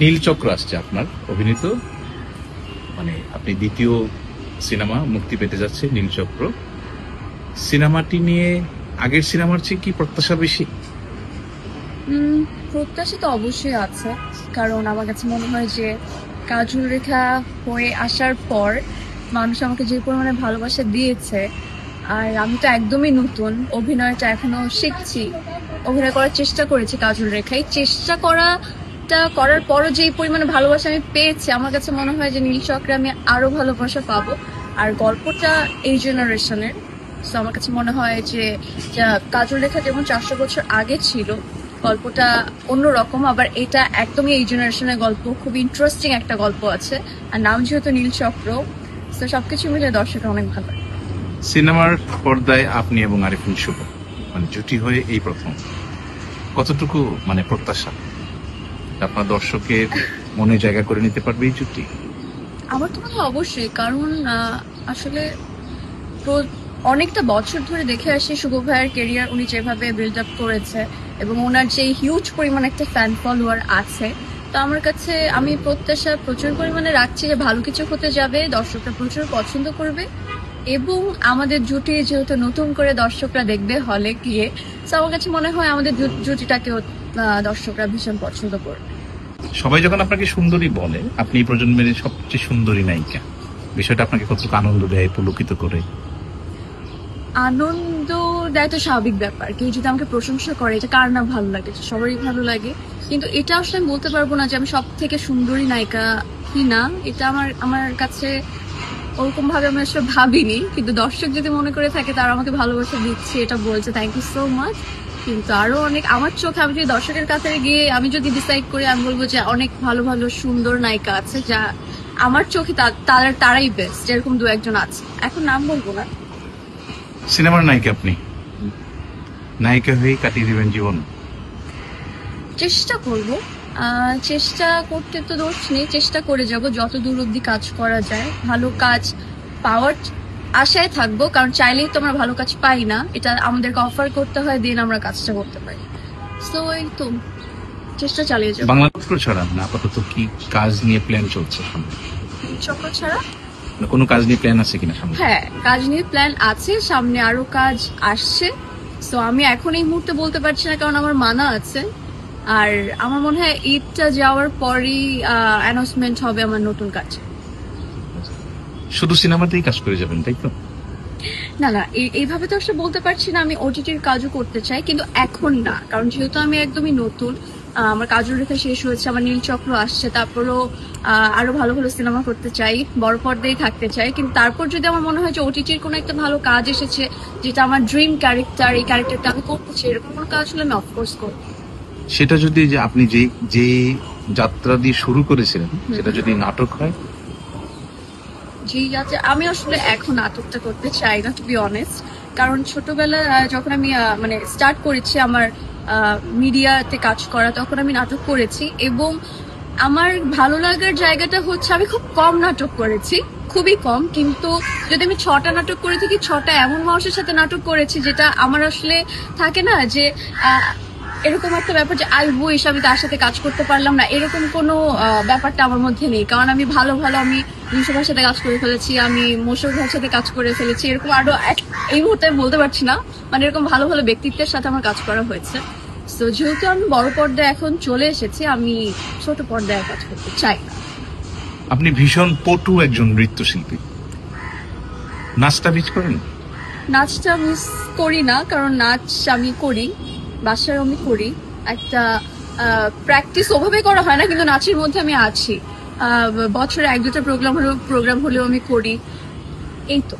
নীলচক্র আসছে আপনার অভিনীত, মানে আপনি দ্বিতীয় সিনেমা মুক্তি পেতে যাচ্ছে নীলচক্র। সিনেমাটি নিয়ে আগের সিনেমার চেয়ে কি প্রত্যাশা বেশি? প্রত্যাশা তো অবশ্যই আছে, কারণ আমার কাছে মনে হয় যে কাজল রেখা হয়ে আসার পর মানুষ আমাকে যে পরিমাণে ভালোবাসা দিয়েছে, আর আমি তো একদমই নতুন, অভিনয়টা এখনো শিখছি। অভিনয় করার চেষ্টা করেছি কাজল রেখায়, চেষ্টা করার পরও যে পরিমাণে ভালোবাসা আমি পেয়েছি, আমার কাছে মনে হয় যে নীলচক্রে আমি আরো ভালোবাসা পাবো। আর গল্পটা এই জেনারেশনের, তো আমার কাছে মনে হয় যে কাজল রেখা যেমন 400 বছর আগে ছিল, গল্পটা অন্যরকম। আবার এটা একদমই এই জেনারেশনের গল্প, খুব ইন্টারেস্টিং একটা গল্প আছে, আর নাম যেহেতু নীলচক্র, তো সবকিছু মিলে দর্শকরা অনেক ভালো। সিনেমার পর্দায় আপনি এবং আরিফিন শুভ মানে জুটি হয়ে এই প্রথম, কতটুকু মানে প্রত্যাশা আপনার দর্শকের মনে জায়গা করে নিতে পারবে এই জুটি? আমার তো মনে হয় অবশ্যই, কারণ আসলে অনেকটা বছর ধরে দেখে আসি শুভ ভাইয়ের কেরিয়ার, উনি যেভাবে বিল্ড আপ করেছে এবং ওনার যে হিউজ পরিমাণ একটা ফ্যান ফলোয়ার আছে, তো আমার কাছে আমি প্রত্যাশা প্রচুর পরিমাণে রাখছি যে ভালো কিছু হতে যাবে, দর্শকরা প্রচুর পছন্দ করবে, এবং আমাদের জুটি যেহেতু নতুন করে দর্শকরা দেখবে হলে গিয়ে, তো আমার কাছে মনে হয় আমাদের জুটিটাকেও দর্শকরা ভীষণ পছন্দ করবে। সবাই যখন আপনাকে সুন্দরী বলে, আপনি এই প্রজন্মের সবচেয়ে সুন্দরী নায়িকা, বিষয়টা আপনাকে কতটুকু আনন্দ দেয়, পুলকিত করে? আনন্দ দেয় তো স্বাভাবিক ব্যাপার, কেউ যদি আমাকে প্রশংসা করে এটা কার না ভালো লাগে, সবারই ভালো লাগে। কিন্তু এটা আসলে আমি বলতে পারবো না যে আমি সব থেকে সুন্দরী নায়িকা কি না, এটা আমার কাছে ওরকম ভাবে আমি আসলে ভাবিনি। কিন্তু দর্শক যদি মনে করে থাকে তারা আমাকে ভালোবাসা দিচ্ছে, এটা বলছে, থ্যাংক ইউ সো মাচ। কিন্তু আরো অনেক আমার চোখে, আমি যদি দর্শকের কাছে গিয়ে আমি যদি ডিসাইড করি, আমি বলবো যে অনেক ভালো ভালো সুন্দর নায়িকা আছে যা আমার চোখে তারাই বেস্ট, এরকম দু একজন আছে, এখন নাম বলবো না। সিনেমার নায়িকা আপনি, নায়িকা হয়েই কাটিয়ে দিবেন জীবন? চেষ্টা করব, চেষ্টা করতে তো দোষ নেই, চেষ্টা করে যাব যত দূর অব্দি কাজ করা যায়, ভালো কাজ পাওয়ার আশায় থাকবো, কারণ চাইলেই তো আমরা ভালো কাজ পাই না, এটা আমাদেরকে অফার করতে হয়, দিন আমরা কাজটা করতে পারি। তো এই তো চেষ্টা চালিয়ে যাবো। বাংলা চক্র ছাড়া না আপাতত কি কাজ নিয়ে প্ল্যান চলছে সামনে? চক্র ছাড়া কোনো কাজ নিয়ে প্ল্যান আছে কিনা সামনে? হ্যাঁ, কাজ নিয়ে প্ল্যান আছে, সামনে আরো কাজ আসছে। তো আমি এখন এই মুহূর্তে বলতে পারছি না, কারণ আমার মানা আছে, আর আমার মনে হয় ঈদটা যাওয়ার পরই অ্যানাউন্সমেন্ট হবে আমার নতুন কাজ। শুধু সিনেমাতেই কাজ করে যাবেন তাই তো? না না, এইভাবে তো আসলে বলতে পারছি না, আমি ওটিটির কাজও করতে চাই, কিন্তু এখন না, কারণ যেহেতু আমি একদমই নতুন, আমার কাজল রেখা শেষ হয়েছে, আমার নীলচক্র আসছে, তারপরও আরো ভালো ভালো সিনেমা করতে চাই, বড় পর্দায় থাকতে চাই। কিন্তু তারপর যদি আমার মনে হয় যে ওটিটির কোনো একটা ভালো কাজ এসেছে, যেটা আমার ড্রিম ক্যারেক্টার, এই ক্যারেক্টারটা আমি করতে চাই, এরকম কোনো কাজ হলে আমি অফকোর্স করবো। সেটা যদি যে আপনি যে যাত্রা দিয়ে শুরু করেছিলেন সেটা যদি নাটক হয়? জি আছে, আমি আসলে এখন নাটকটা করতে চাই না, টু বি অনেস্ট, কারণ ছোটবেলা যখন আমি মানে স্টার্ট করেছি আমার মিডিয়াতে কাজ করা, তখন আমি নাটক করেছি, এবং আমার ভালো লাগার জায়গাটা হচ্ছে আমি খুব কম নাটক করেছি, খুবই কম, কিন্তু যদি আমি 6টা নাটক করে থাকি, 6টা এমন মানুষের সাথে নাটক করেছি যেটা আমার আসলে থাকে না যে এরকম একটা ব্যাপার যে আইবো এসে আমি তার সাথে কাজ করতে পারলাম না, এরকম কোনো ব্যাপারটা আমার মধ্যে নেই, কারণ আমি ভালো আমি বিশ্বভার সাথে কাজ করে ফেলেছি, আমি মোশারফ ভাইয়ের সাথে কাজ করে ফেলেছি, এরকম আরো এই মুহূর্তে আমি বলতে পারছি না, মানে এরকম ভালো ব্যক্তিত্বের সাথে আমার কাজ করা হয়েছে। তো যেহেতু আমি বড় পর্দায় এখন চলে এসেছি, আমি ছোট পর্দায় কাজ করতে চাই না। আপনি ভীষণ পটু একজন নৃত্যশিল্পী, নাচটা মিস করেন? নাচটা মিস করি না, কারণ নাচ আমি করি, বাসায় আমি করি, একটা প্র্যাকটিস ওভাবে করা হয় না, কিন্তু নাচের মধ্যে আমি আছি, বছরে 1-2টা প্রোগ্রাম হলেও আমি করি, এই তো।